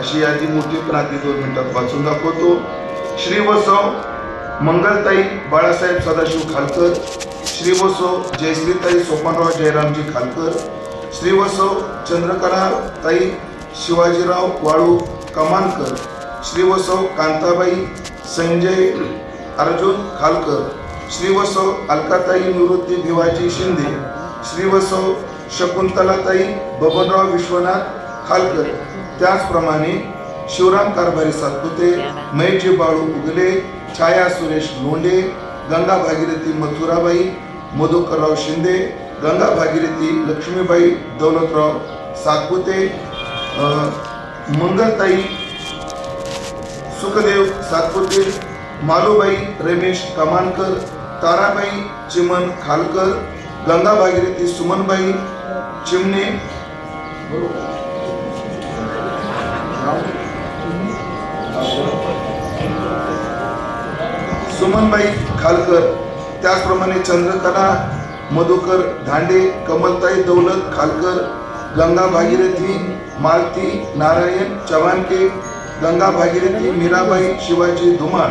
अशी यादी मोठी पण आधी 2 मिनिटात वाचून दाखवतो. श्री बसव मंगलताई बाळासाहेब सदाशिव खालकर, श्री बसव जयश्रीताई सोपानराव जयरामजी खालकर, श्री बसव चंद्रकलाताई शिवाजीराव वाळू कमानकर, श्री बसव कांताबाई संजय अर्जुन खालकर, श्री बसव अलकाताई निवृत्ती भिवाजी शिंदे, श्री बसव शकुंतलाताई बबनराव विश्वनाथ खालकर. त्याचप्रमाणे शिवराम कारभारी सातपुते, महेशजी बाळू उगले, छाया सुरेश लोंढे, गंगा भागीरथी मथुराबाई मधुकरराव शिंदे, गंगा भागीरथी लक्ष्मीबाई दौलतराव सातपुते, मंगलताई सुखदेव सातपुते, मालूबाई रमेश कमानकर, ताराबाई चिमन खालकर, गंगा भागीरथी सुमनबाई चिमणे, सुमनबाई खालकर. त्याचप्रमाणे चंद्रकला मधुकर धांडे, कमलताई दौलत खालकर, गंगा भागीरथी मालती नारायण चव्हाणके, गंगा भागीरथी मीराबाई शिवाजी धुमाळ,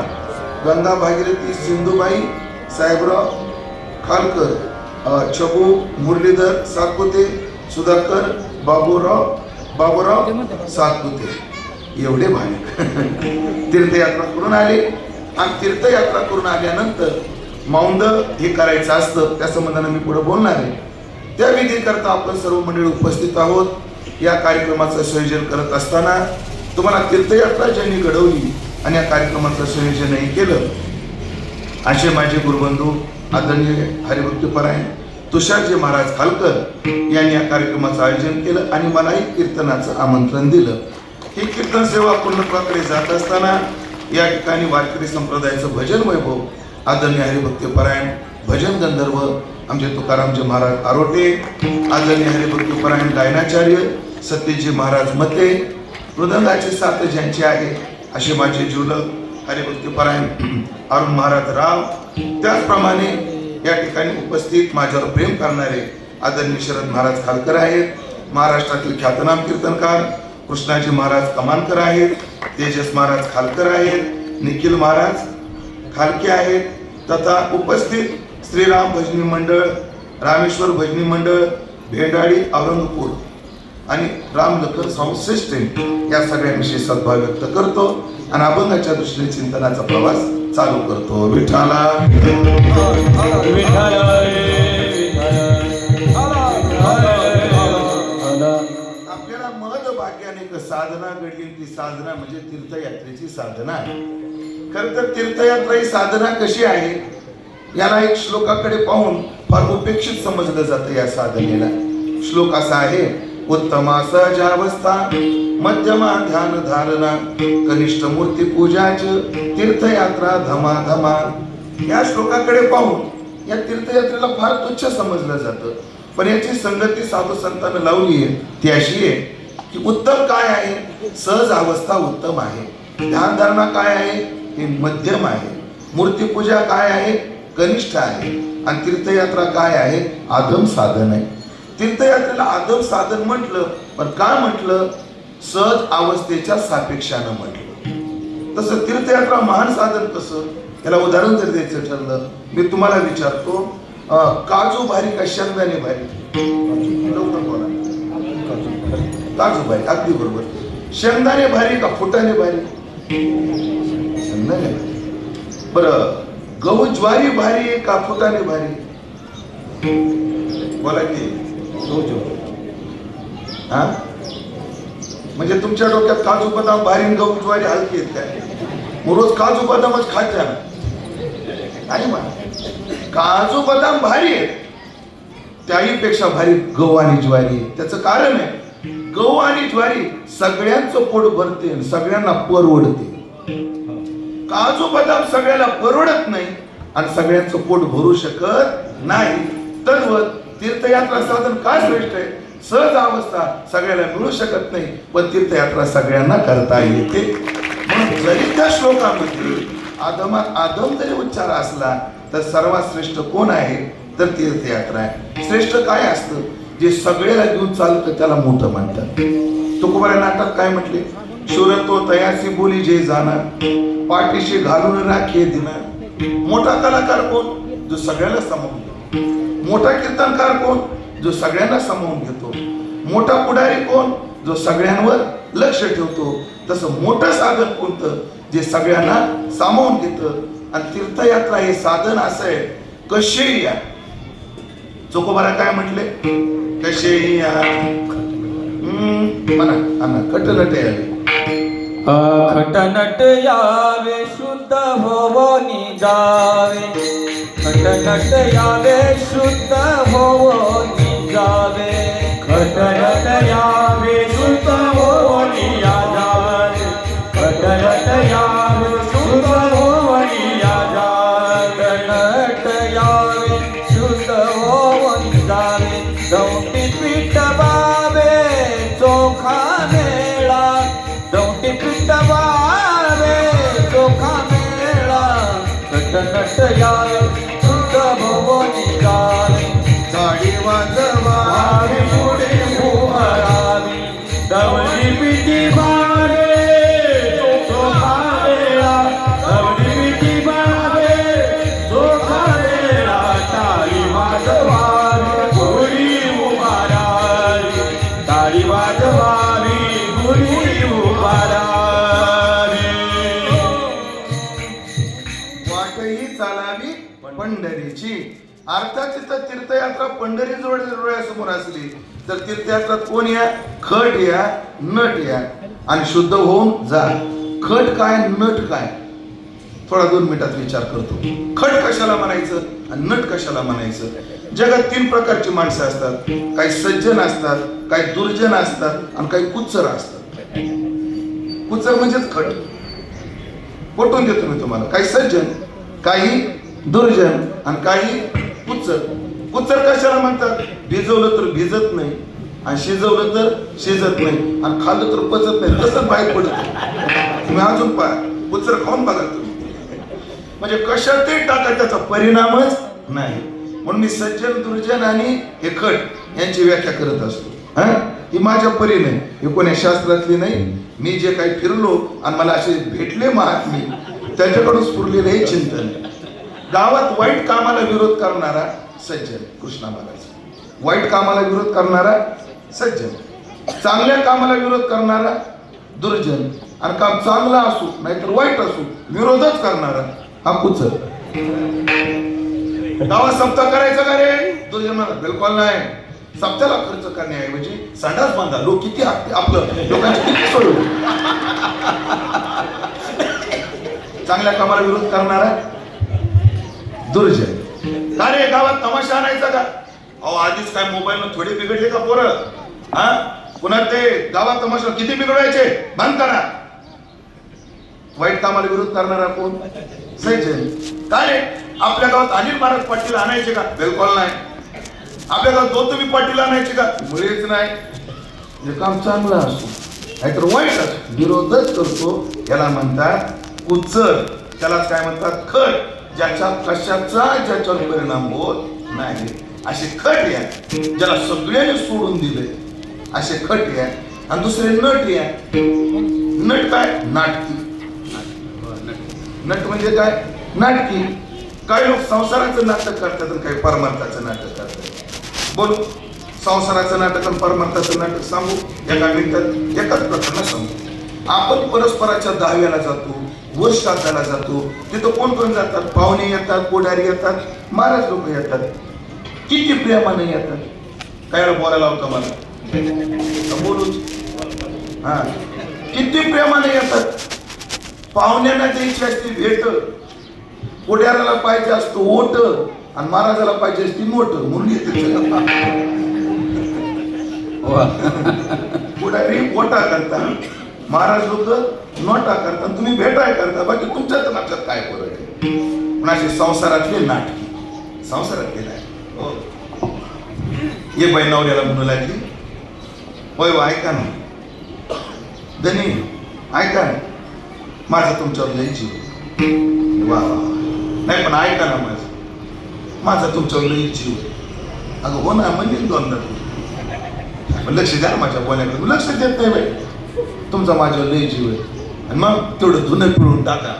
गंगा भागीरथी सिंधुबाई साहेबराव खालकर, छबू मुरलीधर सातपुते, सुधाकर बाबूराव सातपुते. एवढे भाविक तीर्थयात्रा करून आले आणि तीर्थयात्रा करून आल्यानंतर मौंद हे करायचं असतं. त्या संबंधाने मी पुढे बोलणार आहे. त्या विधीकरता आपण सर्व मंडळी उपस्थित आहोत. या कार्यक्रमाचं संयोजन करत असताना तुम्हाला तीर्थयात्रा ज्यांनी घडवली आणि या कार्यक्रमाचं संयोजनही केलं असे माझे गुरुबंधू आदरणीय हरिभक्तपरायण तुषारजी महाराज खालकर यांनी या कार्यक्रमाचं आयोजन केलं आणि मलाही कीर्तनाचं आमंत्रण दिलं. ही कीर्तन सेवा पूर्णत्वाकडे जात असताना या ठिकाणी वारकरी संप्रदायाचं भजन वैभव आदरणीय हरिभक्तपरायण भजन गंधर्व आमचे तुकारामजी महाराज आरोटे, आदरणीय हरिभक्तपरायण गायनाचार्य सत्यजी महाराज मते, मृदंगाची साथ ज्यांची आहे असे माझे जीवलग हरिभक्तपरायण अरुण महाराज राव. त्याचप्रमाणे या ठिकाणी उपस्थित माझ्यावर प्रेम करणारे आदरणीय शरद महाराज खालकर आहेत, महाराष्ट्रातील ख्यातनाम कीर्तनकार कृष्णाजी महाराज कमानकर आहेत, तेजस महाराज खालकर आहेत, निखिल महाराज खालके आहेत, तथा उपस्थित श्रीराम भजनी मंडळ, रामेश्वर भजनी मंडळ, भेंडाळी औरंगपूर आणि रामलखन संश्रेष्ठ या सगळ्यांविषयी सद्भाव व्यक्त करतो आणि अभंगाच्या दृष्टीने चिंतनाचा प्रवास चालू करतो. विठाला आपल्याला महद भाग्याने एक साधना घडली. ती साधना म्हणजे तीर्थयात्रेची साधना आहे. खर तर तीर्थयात्रा ही साधना कशी आहे याला एक श्लोकाकडे पाहून फार उपेक्षित समजलं जातं. या साधनेला श्लोक असा आहे, उत्तमा सहजावस्था मध्यमा ध्यान धारणा कनिष्ठ मूर्ती पूजाच तीर्थयात्रा धमा धमा. या श्लोकाकडे पाहून या तीर्थयात्रेला फार तुच्छ समजलं जातं. पण याची संगती साधू संतांनी लावली आहे ती अशी आहे की उत्तम काय आहे, सहज अवस्था उत्तम आहे, ध्यानधारणा काय आहे हे मध्यम आहे, मूर्तीपूजा काय आहे कनिष्ठ आहे, आणि तीर्थयात्रा काय आहे आदम साधन आहे. तीर्थयात्रेला आदम साधन म्हटलं, पण काय म्हटलं, सहज अवस्थेच्या सापेक्षानं म्हटलं. तसं तीर्थयात्रा महान साधन कसं, त्याला उदाहरण जर द्यायचं ठरलं, मी तुम्हाला विचारतो, काजू भारी का शेंगदाणे भारी? लवकर बोला. काजू भारी, अगदी बरोबर. शेंगदाणे भारी का फुटाणे भारी? शेंगदाणे भारी. बरं, गहू ज्वारी भारी का फुटाणे भारी? बोला की. हा, म्हणजे तुमच्या डोक्यात काजू बदाम भारी गहू ज्वारी हलकी आहेत काय? रोज काजू बदामच खात्या नाही म्हणा. काजू बदाम भारी आहेत, त्याही पेक्षा भारी गहू आणि ज्वारी. त्याचं कारण आहे, गहू आणि ज्वारी सगळ्यांचं पोट भरते, सगळ्यांना परवडते. काजू बदाम सगळ्याला परवडत नाही आणि सगळ्यांचं पोट भरू शकत नाही. तर तीर्थयात्रा साधन काय श्रेष्ठ आहे, सहज अवस्था सगळ्याला मिळू शकत नाही, पण तीर्थयात्रा सगळ्यांना करता येते. म्हणून जरी त्या श्लोकामध्ये आदम जरी उच्चार असला तर सर्वात श्रेष्ठ कोण आहे तर तीर्थयात्रा आहे. श्रेष्ठ काय असतं, जे सगळ्याला घेऊन चालतं त्याला मोठं म्हणतात. तुकोबारा नाटक काय म्हटले, शूरत्व तयासी बोली जे जाणार, पाठीशी घालून राखे दिना. मोठा कलाकार कोण? जो सगळ्याला सामावून घेतो. मोठा कीर्तनकार कोण? जो सगळ्यांना सामावून घेतो. मोठा पुढारी कोण? जो सगळ्यांवर लक्ष ठेवतो. तसं मोठं साधन कोणतं? जे सगळ्यांना सामावून घेतं. आणि तीर्थयात्रा हे साधन असं आहे, कसेही या. चोकोबारा काय म्हटले? कसेही या म्हणा. अन्ना खटनट यावे, खटनट यावे, शुद्ध होवोनी जावे. खटनट यावे, शुद्ध होवोनी जावे. खटनट यावे, शुद्ध होवोनी जावे. खटनट यावे, शुद्ध होवोनी जावे. खटनट यावे, शुद्ध होवोनी जावे. दौंडी पीठ बावे, चोखा मेळा. दौंडी पीठ बावे, चोखा मेळा. खटनट यावे, शुद्ध होवोनी जावे. गाडी वाजवावी, पुढे उभारावी. दौंडी पीठी बावे, चोखा मेळा. दौंडी पीठी बावे, चोखा मेळा. टाळी वाजवावी, पुढे उभारावी. टाळी वाजवावी, पुढे उभारावी. वाटही चालावी पंढरीची. अर्थात तिथं तीर्थयात्रा पंढरी डोळ्यासमोर असली तर तीर्थयात्रात कोण या? खट या, नट या. आणि शुद्ध होऊन जा. खट काय, नट काय? थोडा 2 मिनिटात विचार करतो. खट कशाला म्हणायचं आणि नट कशाला म्हणायचं? जगात 3 प्रकारची माणसं असतात. काही सज्जन असतात, काही दुर्जन असतात आणि काही कुच्चर असतात. कुच्चर म्हणजेच खट. पटवून देतो मी तुम्हाला. काही सज्जन, काही दुर्जन आणि काही कुच्चर. कुच्चर कशाला म्हणतात? भिजवलं तर भिजत नाही आणि शिजवलं तर शिजत नाही आणि खाल्लं तर पचत नाही, तसंच बाहेर पडत. तुम्ही अजून पहा, कुच्चर खाऊन बघा तुम्ही. म्हणजे कशातही टाका, त्याचा परिणामच नाही. म्हणून मी सज्जन, दुर्जन आणि हे खट यांची व्याख्या करत असतो. ही माझ्या परीने, हे कोण्या शास्त्रातली नाही. मी जे काही फिरलो आणि मला असे भेटले महात्मे, त्यांच्याकडून स्फुरलेले हे चिंतन. गावात वाईट कामाला विरोध करणारा सज्जन कृष्णा महाराज, वाईट कामाला विरोध करणारा सज्जन, चांगल्या कामाला विरोध करणारा दुर्जन, आणि काम चांगलं असू नाहीतर वाईट असू विरोधच करणारा हा कुचर. गावात सप्ताह करायचा का रे? दुर्जन म्हणा बिलकुल नाही. सप्त्याला खर्च करण्याऐवजी संडास बांधा. लोक किती आपलं लोकांची किती सोडू. चांगल्या कामाला विरोध करणारा दुर्जन. का रे गावात तमाशा आणायचा का? अहो आधीच काय मोबाईल न थोडे बिघडले का पोरं? हा पुन्हा ते गावात तमाशा किती बिघडवायचे, बंद करा. वाईट कामाला विरोध करणारा कोण? सज्जन. का रे आपल्या गावात अनिल महाराज पाटील आणायचे का? बिलकुल नाही. आपल्या गावात गौतमी पाटील आणायचे का? मुळेच नाही. जे काम चांगलं असो नाहीतर वाईट असो विरोधच करतो, याला म्हणतात कुचर. त्यालाच काय म्हणतात? खट. ज्याचा कशाचा ज्याच्यावर परिणाम होत नाही असे खट या. ज्याला सगळ्यांनी सोडून दिले असे खट या. आणि दुसरे नट या. नट काय? नाटकी. नट म्हणजे काय? नाटकी. काही लोक संसाराचं नाटक करतात आणि काही परमार्थाचं नाटक करतात. बोलू संसाराचं नाटक आणि परमार्थाचं नाटक सांगू एका मिनिटात, एकाच प्रकरणात सांगू. आपण परस्पराच्या दहाव्याला जातो, वर्ष श्राद्धाला जातो. तिथं कोण कोण जातात? पाहुणे येतात, पुढारी येतात, महाराज लोक येतात. किती प्रेमाने येतात. काय बोलायला होतं मला? बोलूच. हा किती प्रेमाने येतात. पाहुण्यांना द्यायची असती भेट, पुढाऱ्याला पाहिजे असतो ओट आणि महाराजाला पाहिजे असती नोट. म्हणून येते. पुढारी ओटा करतात, महाराज लोक नोटा करतात, तुम्ही भेटाय करता. बाकी तुमच्याच लक्षात काय फरक आहे? पण असे संसारातले नाटकी, संसारातले नाटकी. हो ये बाई नवऱ्याला म्हणू लागली, होय वा ऐका ना धनी, ऐका ना माझा तुमच्यावर लय जीव. वा वा नाही पण ऐका ना माझा तुमच्यावर लय जीव. अगं हो ना म्हणजे दोनदा लक्ष द्या ना माझ्या बोलण्याकडे. लक्ष देत नाही बाई. तुमचा माझ्यावर लय जीव आहे. आणि मग तेवढं धुणं पिळून टाका.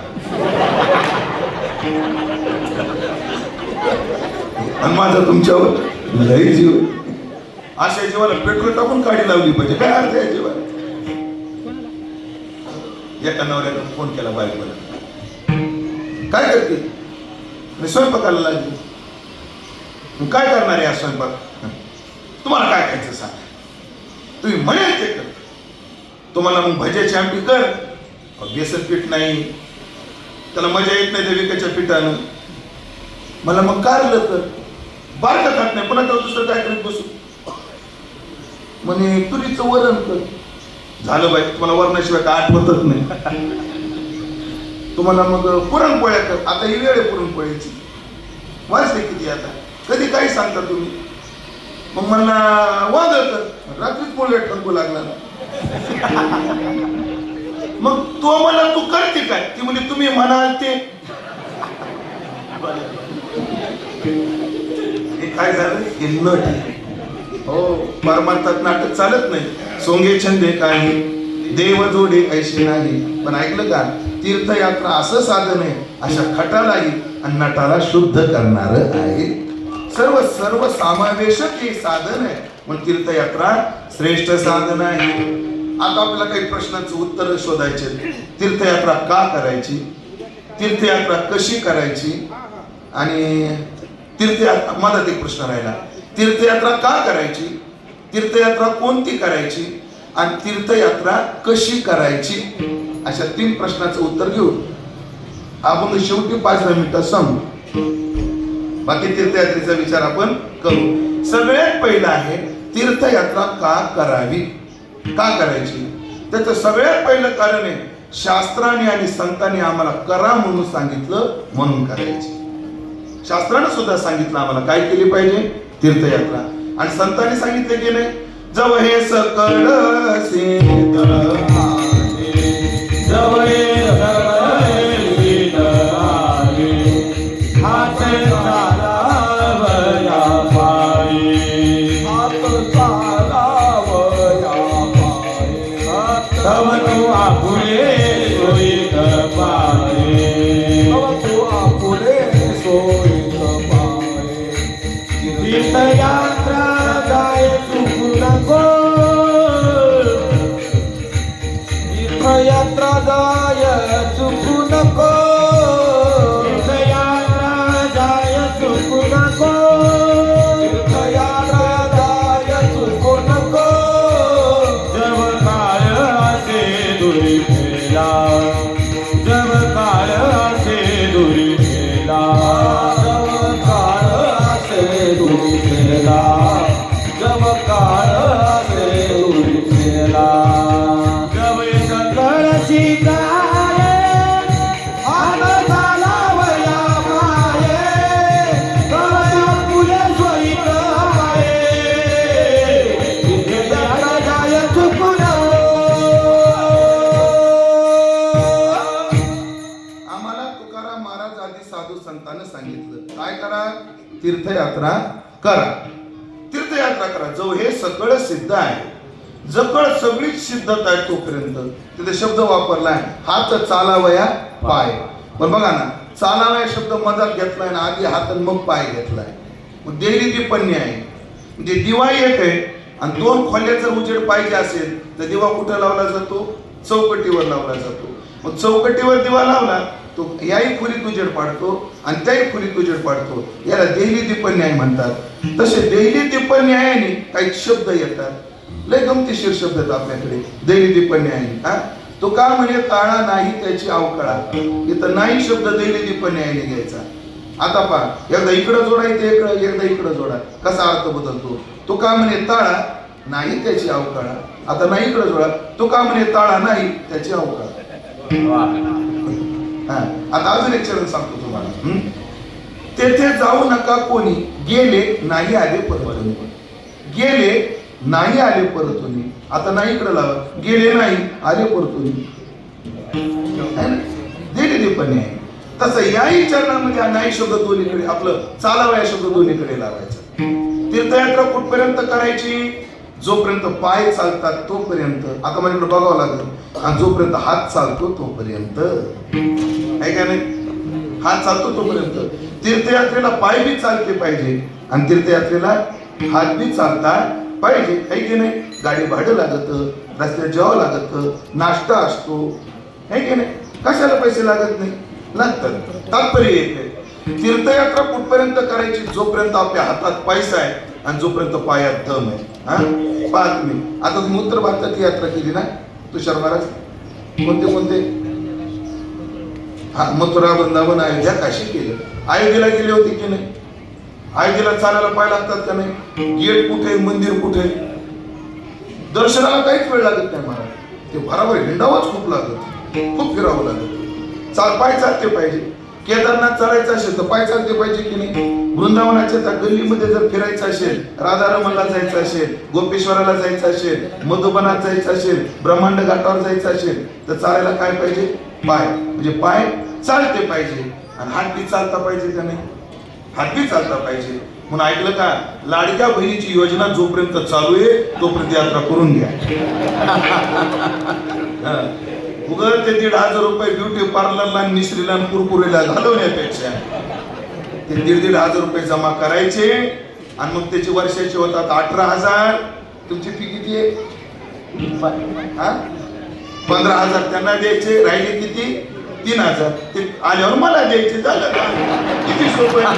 आणि माझा तुमच्यावर लय जीव आहे. अशा जीवाला पेट्रोल टाकून काढी लावली पाहिजे. काय अर्थ आहे जीवाला? एका नवऱ्यानं फोन केला बायकोला, काय करते? मी स्वयंपाकाला लागली. काय करणार आहे आज स्वयंपाक? तुम्हाला काय खायचं सांग, तुम्ही म्हणेल ते कर. तुम्हाला मग भज्याची आमटी कर. बेसन पीठ नाही, त्याला मजा येत नाही त्या विकायच्या पिठानं. मला मग कारलं कर. बारका खात नाही, पुन्हा त्याला दुसरं काय करत बसू. म्हणे तुरीचं वरण कर. झालं बाई, तुम्हाला वरणाशिवाय काय आठवतच नाही. तुम्हाला मग पुरणपोळ्या कर. आता ही वेळ आहे पुरणपोळ्याची. वाजले किती आता, कधी काही सांगता तुम्ही. मग मला वादळ कर. रात्रीच पोळ्या ठणकू लागला. मग तो मला तू करते काय? ती म्हणजे तुम्ही म्हणाल ते. हे काय झालं? हे नट. हो, परमार्थात नाटक चालत नाही. सोंगे छंदे काही देव जोडे ऐशी नाही. पण ऐकलं का? तीर्थयात्रा असं साधन आहे, अशा खटालाही आणि नटाला शुद्ध करणार आहे. सर्व समावेशक हे साधन आहे. मग तीर्थयात्रा श्रेष्ठ साधन आहे. आता आपल्याला काही प्रश्नांचं उत्तर शोधायचे. तीर्थयात्रा का करायची? तीर्थयात्रा कशी करायची? आणि तीर्थयात्रा, माझा एक प्रश्न राहिला, तीर्थयात्रा का करायची? तीर्थयात्रा कोणती करायची? आणि तीर्थयात्रा कशी करायची? अशा 3 प्रश्नाचं उत्तर घेऊ आपण शेवटी 5-10 मिनिटात सांगू. बाकी तीर्थयात्रेचा विचार आपण करू. सगळ्यात पहिलं आहे तीर्थयात्रा का करावी, का करायची? त्याचं सगळ्यात पहिलं कारण आहे, शास्त्राने आणि संतांनी आम्हाला करा म्हणून सांगितलं म्हणून करायची. शास्त्रानं सुद्धा सांगितलं आम्हाला काय केली पाहिजे? तीर्थयात्रा. आणि संतांनी सांगितले की नाही, जव हे सकळ सिद्ध तीर्थयात्रा जाय चुकू नको. तीर्थयात्रा जाय चुकू नको. तीर्थयात्रा जाय चुकू नको. तीर्थयात्रा जाय चुकू नको. जब काळ असे दुरी फेला, जब काळ असे दुरी फेला, जब काळ असे दुरी फेला. जब सकळ शिकाये आन झालावया माये, कवया फुले सोयीत माये. तीर्थयात्रा जाय चुकून. आम्हाला तुकाराम महाराज आदी साधू संतांनी सांगितलं काय करा? तीर्थयात्रा करा. तीर्थयात्रा करा. जो हे सकळ सिद्ध आहे, जकळ सगळीच सिद्धता आहे तोपर्यंत तिथे शब्द वापरलाय, हात चालावया पाय. पण बघा ना, चालावया शब्द मधात घेतलाय ना, आधी हात मग पाय घेतलाय. मग देवी दीपन्य आहे, म्हणजे दिवा एक आहे. आणि 2 खोल्या जर उजेड पाहिजे असेल तर दिवा कुठं लावला जातो? चौकटीवर लावला जातो. मग चौकटीवर दिवा लावला तो याही खोलीत उजेड पाडतो आणि त्याही खोलीत उजेड पाडतो. याला देहली दीपन्याय म्हणतात. तसे देहली दीपन्यायाने काही शब्द येतात, लय गमतीशीर शब्द आहेत आपल्याकडे देहली दीपन्यायाने. तो का म्हणे काळा नाही त्याची अवकाळा. इथं नाही शब्द देहली दीपन्यायाने घ्यायचा. आता पहा, एकदा इकडं जोडा, एकदा इकडं जोडा, कसा अर्थ बदलतो. तो का म्हणे ताळा नाही त्याची अवकाळा. आता नाही इकडं जोडा, तो का म्हणे ताळा नाही त्याची अवकाळा. आता अजून एक चरण सांगतो तुम्हाला. तेथे जाऊ नका कोणी, गेले नाही आले परतून. गेले नाही आले परतून. आता नाही इकडे लावा, गेले नाही आले परतून. दिले दीपणे आहे. तसं याही चरणामध्ये नाही शब्द दोन्हीकडे, आपलं चालावा या शब्द दोन्हीकडे लावायचा. तीर्थयात्रा कुठपर्यंत करायची? जोपर्यंत पाय चालतात तोपर्यंत, आता माझ्याकडे बघावं लागेल, आणि जोपर्यंत हात चालतो तोपर्यंत, आहे का नाही? हात चालतो तोपर्यंत. तीर्थयात्रेला पाय बी चालते पाहिजे आणि तीर्थयात्रेला हात बी चालता पाहिजे, आहे की नाही? गाडी भाडं लागत, रस्त्यात जेवावं लागत, नाश्ता असतो, आहे की नाही? कशाला पैसे लागत नाही? लागतात. तात्पर्य येते तीर्थयात्रा कुठपर्यंत करायची? जोपर्यंत आपल्या हातात पैसा आहे आणि जोपर्यंत पायात दम आहे. हा, पाहा तुम्ही. आता तुम्ही उत्तर भारताची यात्रा केली ना तुषार महाराज, कोणते? हा, मथुरा, वृंदावन, अयोध्या, काशी केलं. अयोध्येला गेले होते की नाही? अयोध्येला चालायला पाय लागतात का नाही? गेट कुठे, मंदिर कुठे? दर्शनाला काहीच वेळ लागत नाही महाराज. ते भरावर हिंडावंच खूप लागत, खूप फिरावं लागत. पाय चालते पाहिजे. केदारनाथ चालायचं असेल तर पाय चालते पाहिजे की नाही? वृंदावनाच्या त्या गल्लीमध्ये जर फिरायचं असेल, राधारमणला जायचं असेल, गोपेश्वराला जायचं असेल, मधुबनात जायचं असेल, ब्रह्मांड घाटावर जायचं असेल तर चालायला काय पाहिजे? पाय. म्हणजे पाय चालते पाहिजे आणि हात बी चालता पाहिजे का नाही? हात बी चालता पाहिजे. म्हणून ऐकलं का, लाडक्या बहिणीची योजना जोपर्यंत चालू आहे तोपर्यंत यात्रा करून घ्या. उगर ते 1,500 रुपये ब्युटी पार्लरला, मिश्रीला, कुरकुरेला घालवण्यापेक्षा ते 1,500 रुपये जमा करायचे आणि मग त्याची वर्षाची होतात 18,000. तुमची फी किती आहे? 15,000 त्यांना द्यायचे, राहिले किती? 3,000. ते आल्यावर मला द्यायचे. झालं का? किती सोपं आहे.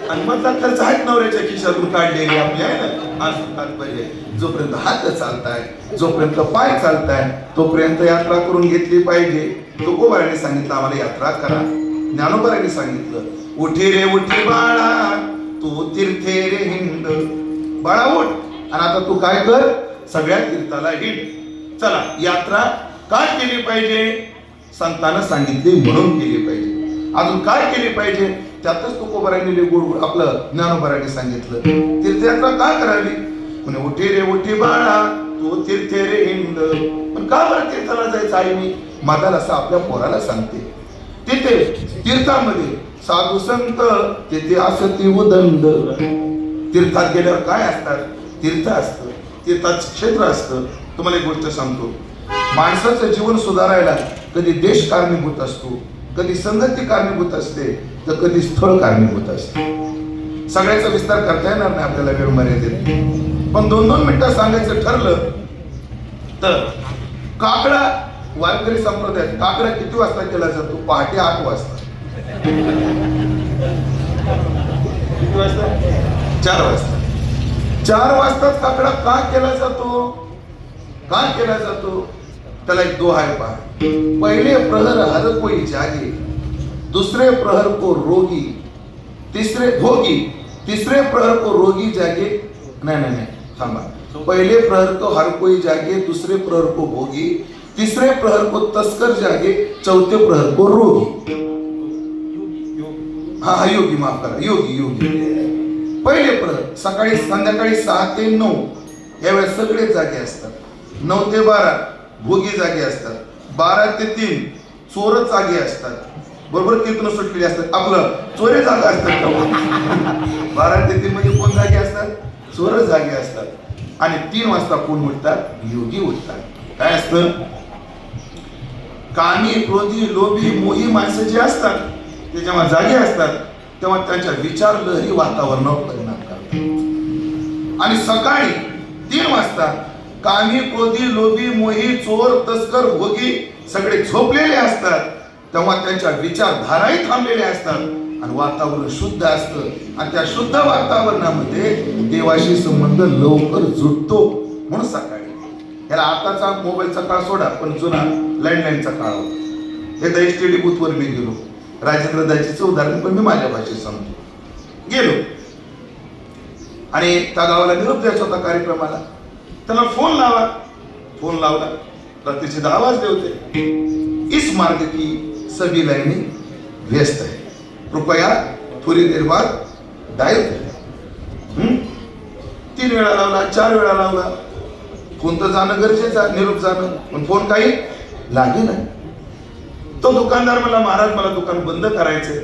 आणि मग खर्च आहेत नवऱ्याच्या खिशातून काढलेली आपल्या, आहे ना? असं तात्पर्य. जोपर्यंत हात चालताय, जोपर्यंत पाय चालताय तोपर्यंत यात्रा करून घेतली पाहिजे. तुकोबाराने सांगितलं आम्हाला यात्रा करा. ज्ञानोबाराने सांगितलं, उठी रे उठी बाळा तू तीर्थे रे हिंड. बाळा उठ आणि आता तू काय कर? सगळ्या तीर्थाला हिंड. चला, यात्रा काय केली पाहिजे? संतांना सांगितली म्हणून केली पाहिजे. अजून काय केली पाहिजे? त्यातच तुकोबाराने गोड आपलं ज्ञानोबाराने सांगितलं तीर्थयात्रा का करावी. म्हणे उठी रे उठी बाळा तू तीर्थे रे हिंड. पण का बरं तीर्थाला जायचं आई मी? माता असं आपल्या पोराला सांगते. तिथे तीर्थामध्ये साधू संत, तिथे असती उदंड. तीर्थात गेल्यावर काय असतात? तीर्थ असतं, तीर्थात क्षेत्र असतं. तुम्हाला एक गोष्ट सांगतो, माणसाचं जीवन सुधारायला कधी देश कारणीभूत असतो, कधी संगती कारणीभूत असते, तर कधी स्थळ कारणीभूत असते. सगळ्याचा विस्तार करता येणार नाही आपल्याला वेळ मर्यादेत, पण 2-2 मिनिटं सांगायचं ठरलं तर काकडा वारकरी संप्रदायात काकडा किती वाजता केला जातो? पहाटे 8 वाजता. किती वाजता? 4 वाजता. 4 वाजताच काकडा का केला जातो? का केला जातो? त्याला एक दोहा आहे पहा. पहिले प्रहर हर कोई जागे, दुसरे प्रहर को रोगी, तिसरे प्रहर को रोगी जागे. नहीं थांबा. पहले प्रहर को हर कोई जागे, दूसरे प्रहर को भोगी, तीसरे प्रहर को तस्कर जागे, चौथे प्रहर को रोगी. हा योगी, माफ करा, योगी. पहिले प्रहर सकाळी संध्याकाळी 6 ते 9 यावेळेस सगळे जागे असतात. 9 ते 12 भोगी जागे असतात. 12 ते 3 चोर जागे असतात. बरोबर कीर्तन सुटलेली असतात. आपलं चोरे जागा असतात. 12 ते 3 म्हणजे कोण जागे असतात? चोर जागे असतात. आणि 3 वाजता कोण उठतात? योगी उठतात. काय असतं? कामी, क्रोधी, लोभी, मोही माणसं जे असतात ते जेव्हा जागे असतात तेव्हा त्यांच्या विचार लहरी वातावरणावर परिणाम करतात. आणि सकाळी 3 वाजता कामी, क्रोधी, लोभी, मोही, चोर, तस्कर, भोगी सगळे झोपलेले असतात. तेव्हा त्यांच्या विचारधाराही थांबलेल्या असतात आणि वातावरण शुद्ध असतं. आणि त्या शुद्ध वातावरणामध्ये देवाशी संबंध लवकर जुटतो. म्हणून सकाळी याला आताचा मोबाईलचा काळ सोडा, पण जुना लँडलाईनचा काळ होता. एकदा एसटीडी बूथवर मी गेलो. राजेंद्र दाजीचं उदाहरण पण मी माझ्या भाषेत सांगतो. गेलो आणि त्या गावाला निरोप द्यायचा होता कार्यक्रमाला. त्याला फोन लावला. रात्रीचे 10 वाजले होते. इस मार्ग की सभी लाइनें व्यस्त है, कृपया थोड़ी देर बाद डायल करें. 3 वेळा लावला, 4 वेळा लावला. फोन तर जाणं गरजेचं, निरोप जाणं, पण फोन काही लागे नाही. तो दुकानदार मला, महाराज मला दुकान बंद करायचंय.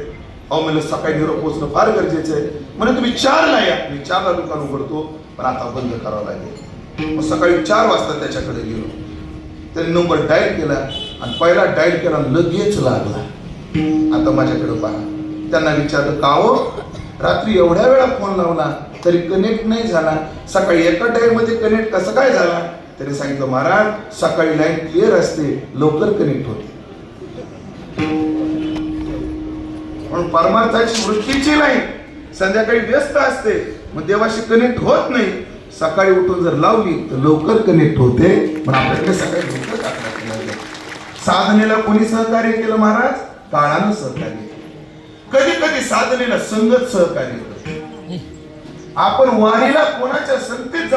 अहो म्हणलं सकाळी निरोप पोचणं फार गरजेचं आहे. म्हणजे तुम्ही 4ला या. मी 4ला दुकान उघडतो, पण आता बंद करावं लागेल. मग सकाळी 4 वाजता त्याच्याकडे गेलो. त्याने नंबर डायल केला आणि पहिला डायल केला लगेच लागला. आता माझ्याकडे पहा. त्यांना विचारलं का हो रात्री एवढ्या वेळा फोन लावला तरी कनेक्ट नाही झाला, सकाळी एका टाईममध्ये कनेक्ट कसं काय झाला? त्याने सांगितलं महाराज सकाळी लाईन क्लिअर असते, लवकर कनेक्ट होते. म्हणून परमार्थाची वृत्तीची लाईन संध्याकाळी व्यस्त असते, मग देवाशी कनेक्ट होत नाही. सकाळी उठून जर लावली तर लवकर कनेक्ट होते. पण आपल्याकडे सकाळी लवकर टाकलं. साधनेला कोणी सहकार्य केलं महाराज? काळानं सहकार्य केलं. कधी कधी साधनेला संगत सहकार्य करते. आपण वारीला कोणाच्या संगतीत